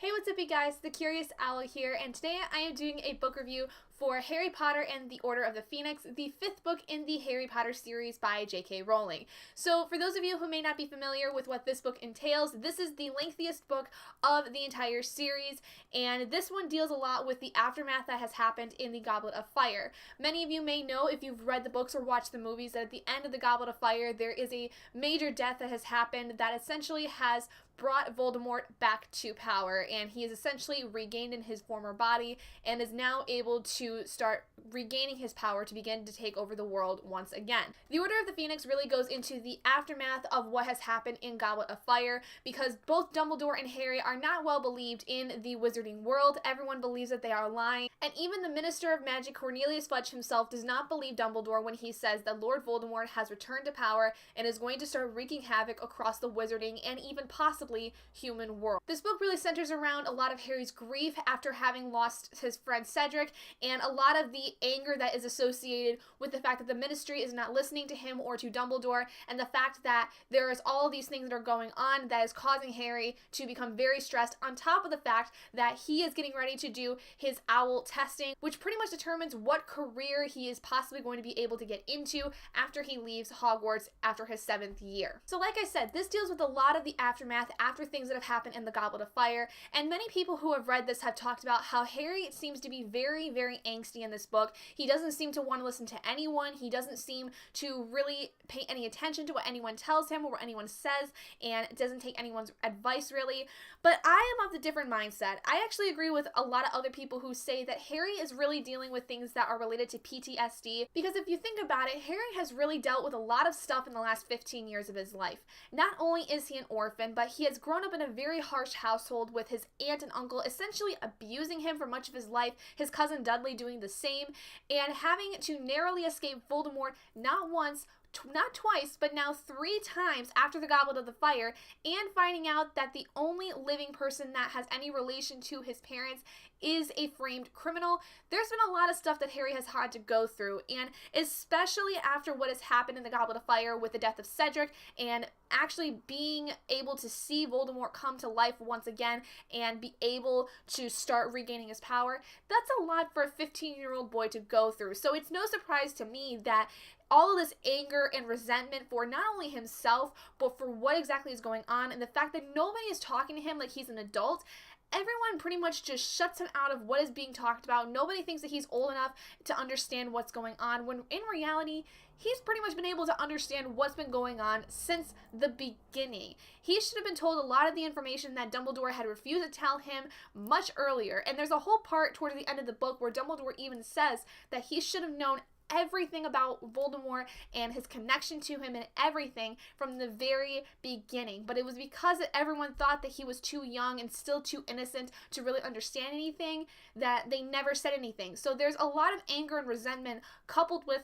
Hey, what's up, you guys? The Curious Owl here, and today I am doing a book review for Harry Potter and the Order of the Phoenix, the fifth book in the Harry Potter series by J.K. Rowling. So, for those of you who may not be familiar with what this book entails, this is the lengthiest book of the entire series, and this one deals a lot with the aftermath that has happened in the Goblet of Fire. Many of you may know, if you've read the books or watched the movies, that at the end of the Goblet of Fire, there is a major death that has happened that essentially has brought Voldemort back to power, and he is essentially regained in his former body and is now able to start regaining his power to begin to take over the world once again. The Order of the Phoenix really goes into the aftermath of what has happened in Goblet of Fire, because both Dumbledore and Harry are not well believed in the wizarding world. Everyone believes that they are lying, and even the Minister of Magic, Cornelius Fudge himself, does not believe Dumbledore when he says that Lord Voldemort has returned to power and is going to start wreaking havoc across the wizarding and even possibly human world. This book really centers around a lot of Harry's grief after having lost his friend Cedric, and a lot of the anger that is associated with the fact that the Ministry is not listening to him or to Dumbledore, and the fact that there is all these things that are going on that is causing Harry to become very stressed, on top of the fact that he is getting ready to do his owl testing, which pretty much determines what career he is possibly going to be able to get into after he leaves Hogwarts after his 7th year. So like I said, this deals with a lot of the aftermath after things that have happened in the Goblet of Fire, and many people who have read this have talked about how Harry seems to be very, very angsty in this book. He doesn't seem to want to listen to anyone. He doesn't seem to really pay any attention to what anyone tells him or what anyone says, and doesn't take anyone's advice really. But I am of the different mindset. I actually agree with a lot of other people who say that Harry is really dealing with things that are related to PTSD, because if you think about it, Harry has really dealt with a lot of stuff in the last 15 years of his life. Not only is he an orphan, but he has grown up in a very harsh household with his aunt and uncle essentially abusing him for much of his life, his cousin Dudley doing the same, and having to narrowly escape Voldemort not once, not twice, but now 3 times after the Goblet of the Fire, and finding out that the only living person that has any relation to his parents is a framed criminal. There's been a lot of stuff that Harry has had to go through, and especially after what has happened in the Goblet of Fire with the death of Cedric, and actually being able to see Voldemort come to life once again and be able to start regaining his power, that's a lot for a 15-year-old boy to go through. So it's no surprise to me that all of this anger and resentment for not only himself, but for what exactly is going on, and the fact that nobody is talking to him like he's an adult. Everyone pretty much just shuts him out of what is being talked about. Nobody thinks that he's old enough to understand what's going on, when in reality, he's pretty much been able to understand what's been going on since the beginning. He should have been told a lot of the information that Dumbledore had refused to tell him much earlier. And there's a whole part towards the end of the book where Dumbledore even says that he should have known everything about Voldemort and his connection to him and everything from the very beginning. But it was because that everyone thought that he was too young and still too innocent to really understand anything that they never said anything. So there's a lot of anger and resentment coupled with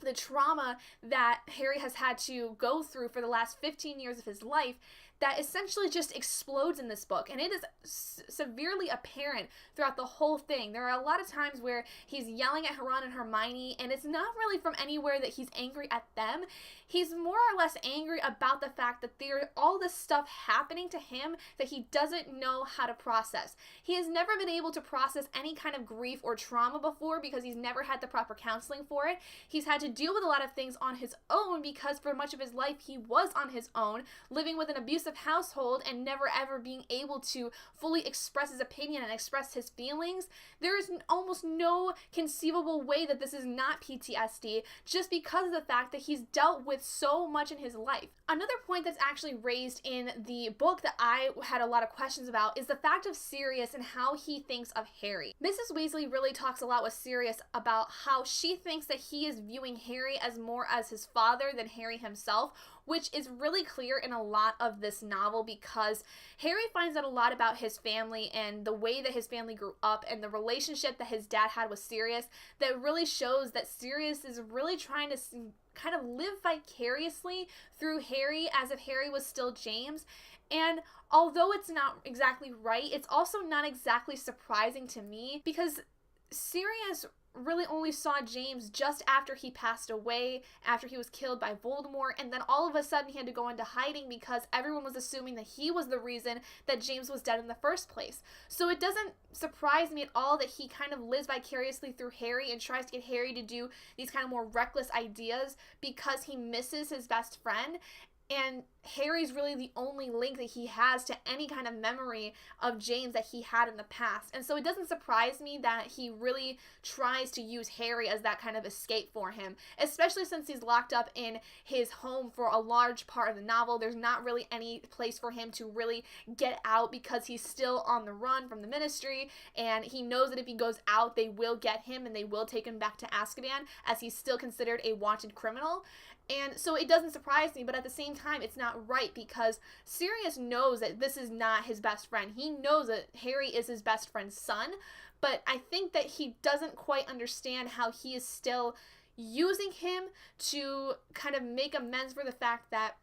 the trauma that Harry has had to go through for the last 15 years of his life that essentially just explodes in this book, and it is severely apparent throughout the whole thing. There are a lot of times where he's yelling at Ron and Hermione, and it's not really from anywhere that he's angry at them. He's more or less angry about the fact that there's all this stuff happening to him that he doesn't know how to process. He has never been able to process any kind of grief or trauma before because he's never had the proper counseling for it. He's had to deal with a lot of things on his own because for much of his life he was on his own, living with an abusive household and never ever being able to fully express his opinion and express his feelings. There is almost no conceivable way that this is not PTSD, just because of the fact that he's dealt with so much in his life. Another point that's actually raised in the book that I had a lot of questions about is the fact of Sirius and how he thinks of Harry. Mrs. Weasley really talks a lot with Sirius about how she thinks that he is viewing Harry as more as his father than Harry himself, which is really clear in a lot of this novel, because Harry finds out a lot about his family and the way that his family grew up and the relationship that his dad had with Sirius, that really shows that Sirius is really trying to kind of live vicariously through Harry as if Harry was still James. And although it's not exactly right, it's also not exactly surprising to me, because Sirius really only saw James just after he passed away, after he was killed by Voldemort, and then all of a sudden he had to go into hiding because everyone was assuming that he was the reason that James was dead in the first place. So it doesn't surprise me at all that he kind of lives vicariously through Harry and tries to get Harry to do these kind of more reckless ideas because he misses his best friend. And Harry's really the only link that he has to any kind of memory of James that he had in the past. And so it doesn't surprise me that he really tries to use Harry as that kind of escape for him, especially since he's locked up in his home for a large part of the novel. There's not really any place for him to really get out because he's still on the run from the Ministry, and he knows that if he goes out, they will get him and they will take him back to Azkaban, as he's still considered a wanted criminal. And so it doesn't surprise me, but at the same time, it's not right because Sirius knows that this is not his best friend. He knows that Harry is his best friend's son, but I think that he doesn't quite understand how he is still using him to kind of make amends for the fact that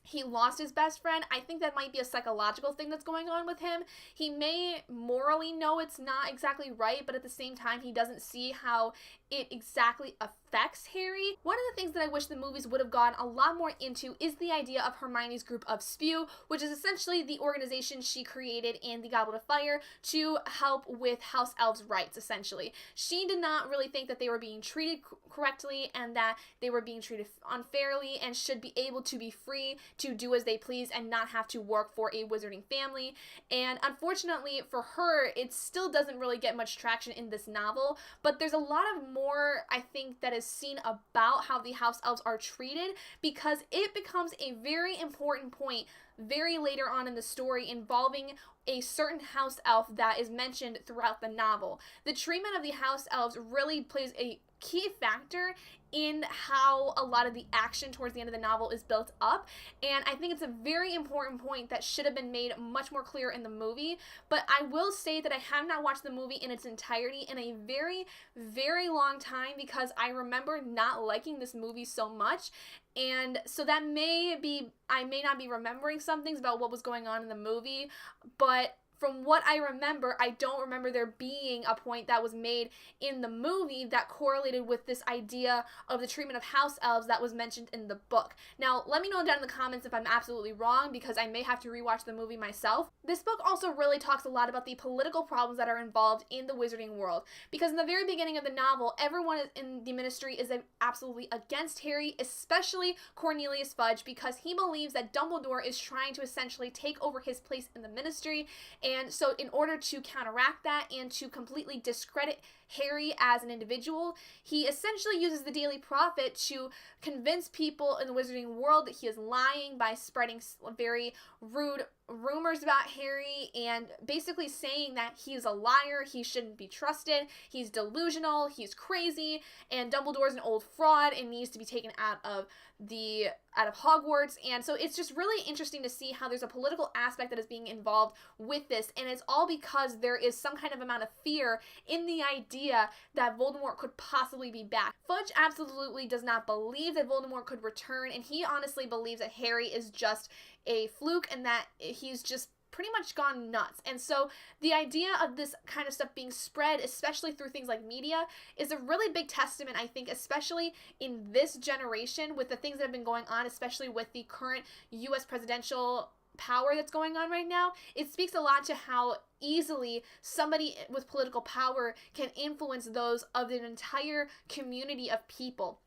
he lost his best friend. I think that might be a psychological thing that's going on with him. He may morally know it's not exactly right, but at the same time, he doesn't see how it exactly affects Harry. One of the things that I wish the movies would have gone a lot more into is the idea of Hermione's group of Spew, which is essentially the organization she created in The Goblet of Fire to help with House Elves' rights, essentially. She did not really think that they were being treated correctly and that they were being treated unfairly and should be able to be free to do as they please and not have to work for a wizarding family. And unfortunately for her, it still doesn't really get much traction in this novel, but there's a lot of more, I think, that is seen about how the house elves are treated, because it becomes a very important point very later on in the story involving a certain house elf that is mentioned throughout the novel. The treatment of the house elves really plays a key factor in how a lot of the action towards the end of the novel is built up, and I think it's a very important point that should have been made much more clear in the movie. But I will say that I have not watched the movie in its entirety in a very, very long time, because I remember not liking this movie so much, and so that may be, I may not be remembering some things about what was going on in the movie, but from what I remember, I don't remember there being a point that was made in the movie that correlated with this idea of the treatment of house elves that was mentioned in the book. Now, let me know down in the comments if I'm absolutely wrong, because I may have to rewatch the movie myself. This book also really talks a lot about the political problems that are involved in the wizarding world, because in the very beginning of the novel, everyone in the Ministry is absolutely against Harry, especially Cornelius Fudge, because he believes that Dumbledore is trying to essentially take over his place in the Ministry. And so in order to counteract that and to completely discredit Harry as an individual, he essentially uses the Daily Prophet to convince people in the wizarding world that he is lying by spreading very rude rumors about Harry and basically saying that he's a liar, he shouldn't be trusted, he's delusional, he's crazy, and Dumbledore's an old fraud and needs to be taken out of Hogwarts. And so it's just really interesting to see how there's a political aspect that is being involved with this, and it's all because there is some kind of amount of fear in the idea that Voldemort could possibly be back. Fudge absolutely does not believe that Voldemort could return, and he honestly believes that Harry is just a fluke and that he's just pretty much gone nuts. And so the idea of this kind of stuff being spread, especially through things like media, is a really big testament, I think, especially in this generation with the things that have been going on, especially with the current US presidential power that's going on right now. It speaks a lot to how easily somebody with political power can influence those of an entire community of people.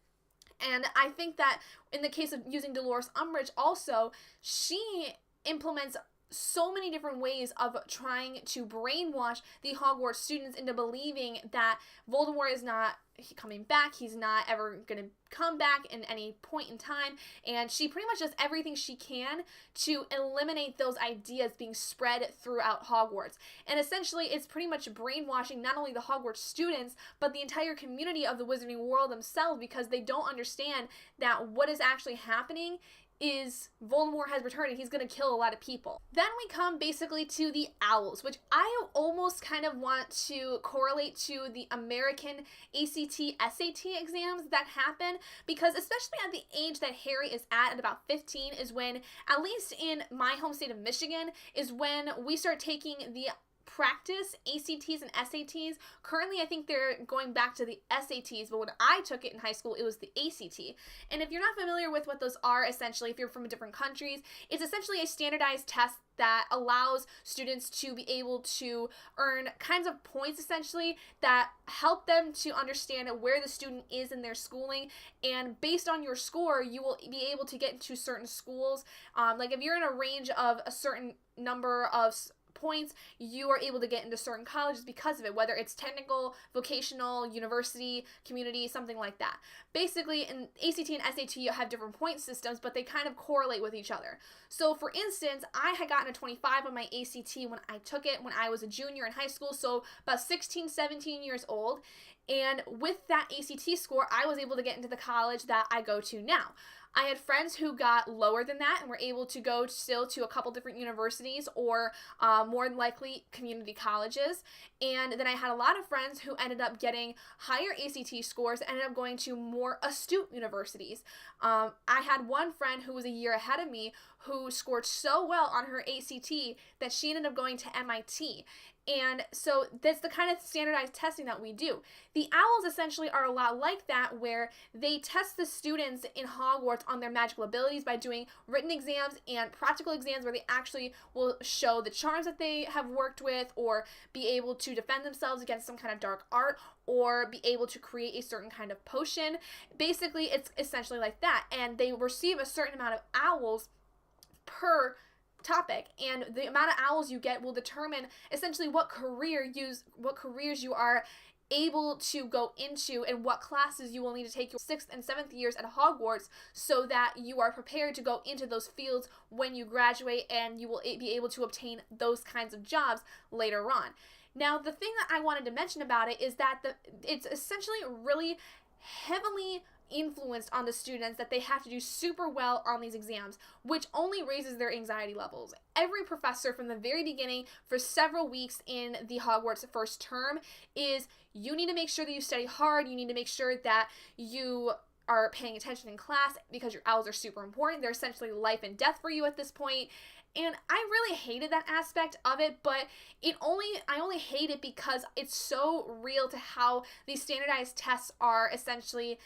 And I think that in the case of using Dolores Umbridge also, she implements so many different ways of trying to brainwash the Hogwarts students into believing that Voldemort is not coming back, he's not ever going to come back in any point in time, and she pretty much does everything she can to eliminate those ideas being spread throughout Hogwarts. And essentially, it's pretty much brainwashing not only the Hogwarts students, but the entire community of the wizarding world themselves, because they don't understand that what is actually happening is Voldemort has returned and he's going to kill a lot of people. Then we come basically to the Owls, which I almost kind of want to correlate to the American ACT, SAT exams that happen, because especially at the age that Harry is at about 15, is when, at least in my home state of Michigan, is when we start taking the practice ACTs and SATs. Currently, I think they're going back to the SATs, but when I took it in high school, it was the ACT. And if you're not familiar with what those are, essentially, if you're from different countries, it's essentially a standardized test that allows students to be able to earn kinds of points, essentially, that help them to understand where the student is in their schooling. And based on your score, you will be able to get into certain schools. Like if you're in a range of a certain number of points, you are able to get into certain colleges because of it, whether it's technical, vocational, university, community, something like that. Basically, in ACT and SAT, you have different point systems, but they kind of correlate with each other. So for instance, I had gotten a 25 on my ACT when I took it when I was a junior in high school, so about 16, 17 years old. And with that ACT score, I was able to get into the college that I go to now. I had friends who got lower than that and were able to go still to a couple different universities or more than likely community colleges. And then I had a lot of friends who ended up getting higher ACT scores and ended up going to more astute universities. I had one friend who was a year ahead of me who scored so well on her ACT that she ended up going to MIT. And so that's the kind of standardized testing that we do. The owls essentially are a lot like that, where they test the students in Hogwarts on their magical abilities by doing written exams and practical exams where they actually will show the charms that they have worked with, or be able to defend themselves against some kind of dark art, or be able to create a certain kind of potion. Basically, it's essentially like that. And they receive a certain amount of owls per topic, and the amount of owls you get will determine essentially what careers you are able to go into and what classes you will need to take your 6th and 7th years at Hogwarts, so that you are prepared to go into those fields when you graduate, and you will be able to obtain those kinds of jobs later on. Now, the thing that I wanted to mention about it is that it's essentially really heavily influenced on the students that they have to do super well on these exams, which only raises their anxiety levels. Every professor from the very beginning for several weeks in the Hogwarts first term is, you need to make sure that you study hard, you need to make sure that you are paying attention in class because your owls are super important. They're essentially life and death for you at this point. And I really hated that aspect of it, but I only hate it because it's so real to how these standardized tests are essentially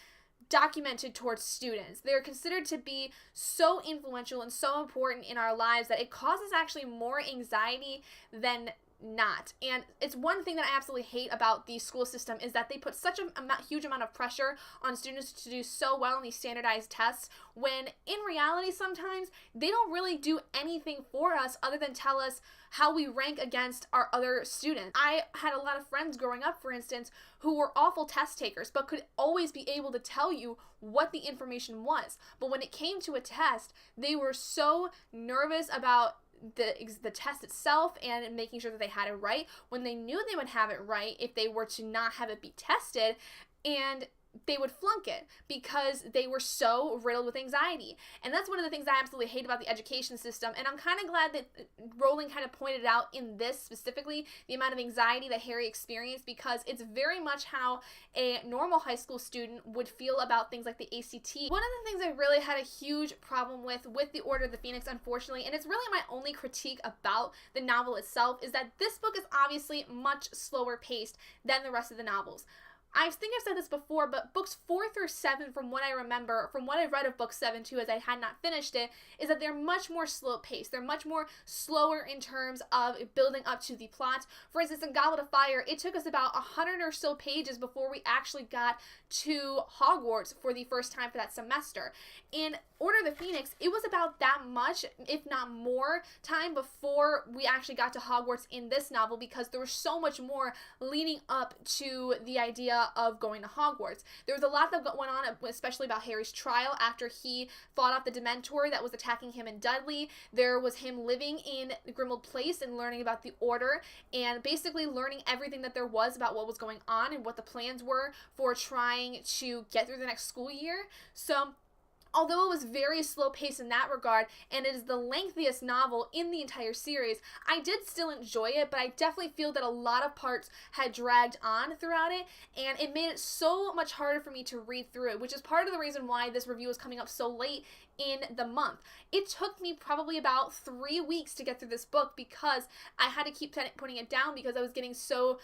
documented towards students. They're considered to be so influential and so important in our lives that it causes actually more anxiety than not. And it's one thing that I absolutely hate about the school system, is that they put such a huge amount of pressure on students to do so well in these standardized tests, when in reality sometimes they don't really do anything for us other than tell us how we rank against our other students. I had a lot of friends growing up, for instance, who were awful test takers but could always be able to tell you what the information was. But when it came to a test, they were so nervous about the test itself and making sure that they had it right, when they knew they would have it right if they were to not have it be tested, and they would flunk it because they were so riddled with anxiety. And that's one of the things I absolutely hate about the education system, and I'm kind of glad that Rowling kind of pointed out in this specifically the amount of anxiety that Harry experienced, because it's very much how a normal high school student would feel about things like the ACT. One of the things I really had a huge problem with the Order of the Phoenix, unfortunately, and it's really my only critique about the novel itself, is that this book is obviously much slower paced than the rest of the novels. I think I've said this before, but books 4 through 7, from what I remember, from what I've read of book 7 too, as I had not finished it, is that they're much more slow paced. They're much more slower in terms of building up to the plot. For instance, in Goblet of Fire, it took us about 100 or so pages before we actually got to Hogwarts for the first time for that semester. In Order of the Phoenix, it was about that much, if not more, time before we actually got to Hogwarts in this novel, because there was so much more leading up to the idea of going to Hogwarts. There was a lot that went on, especially about Harry's trial after he fought off the Dementor that was attacking him in Dudley. There was him living in Grimmauld Place and learning about the Order, and basically learning everything that there was about what was going on and what the plans were for trying to get through the next school year. So although it was very slow paced in that regard, and it is the lengthiest novel in the entire series, I did still enjoy it, but I definitely feel that a lot of parts had dragged on throughout it, and it made it so much harder for me to read through it, which is part of the reason why this review is coming up so late in the month. It took me probably about 3 weeks to get through this book because I had to keep putting it down because I was getting so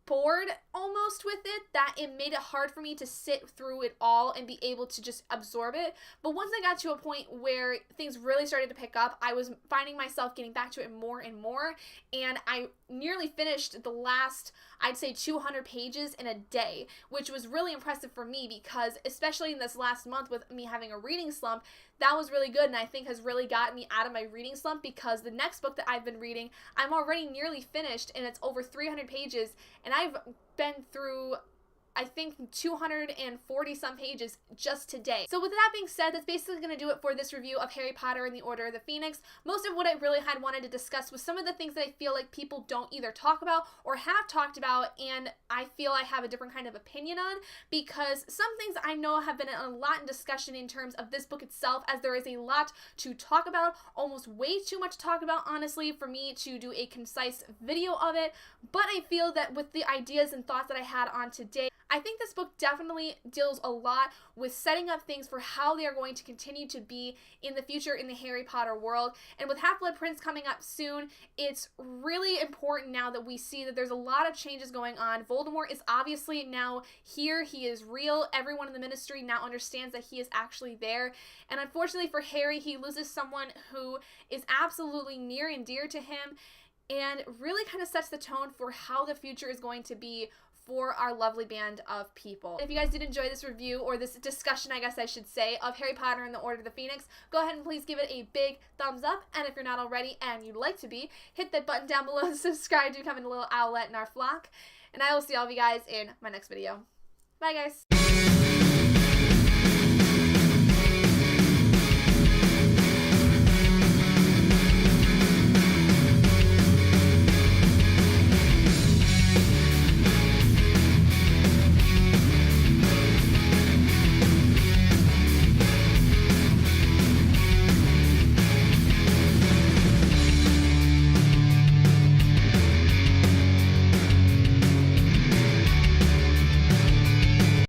bored almost with it that it made it hard for me to sit through it all and be able to just absorb it. But once I got to a point where things really started to pick up, I was finding myself getting back to it more and more, and I nearly finished the last, I'd say, 200 pages in a day, which was really impressive for me because, especially in this last month with me having a reading slump, that was really good, and I think has really gotten me out of my reading slump because the next book that I've been reading, I'm already nearly finished, and it's over 300 pages, and I've been through, I think, 240 some pages just today. So with that being said, that's basically going to do it for this review of Harry Potter and the Order of the Phoenix. Most of what I really had wanted to discuss was some of the things that I feel like people don't either talk about or have talked about, and I feel I have a different kind of opinion on, because some things I know have been a lot in discussion in terms of this book itself, as there is a lot to talk about, almost way too much to talk about, honestly, for me to do a concise video of it. But I feel that with the ideas and thoughts that I had on today, I think this book definitely deals a lot with setting up things for how they are going to continue to be in the future in the Harry Potter world. And with Half-Blood Prince coming up soon, it's really important now that we see that there's a lot of changes going on. Voldemort is obviously now here. He is real. Everyone in the Ministry now understands that he is actually there. And unfortunately for Harry, he loses someone who is absolutely near and dear to him, and really kind of sets the tone for how the future is going to be for our lovely band of people. If you guys did enjoy this review, or this discussion, I guess I should say, of Harry Potter and the Order of the Phoenix, go ahead and please give it a big thumbs up, and if you're not already and you'd like to be, hit that button down below to subscribe to become a little owlet in our flock, and I will see all of you guys in my next video. Bye, guys.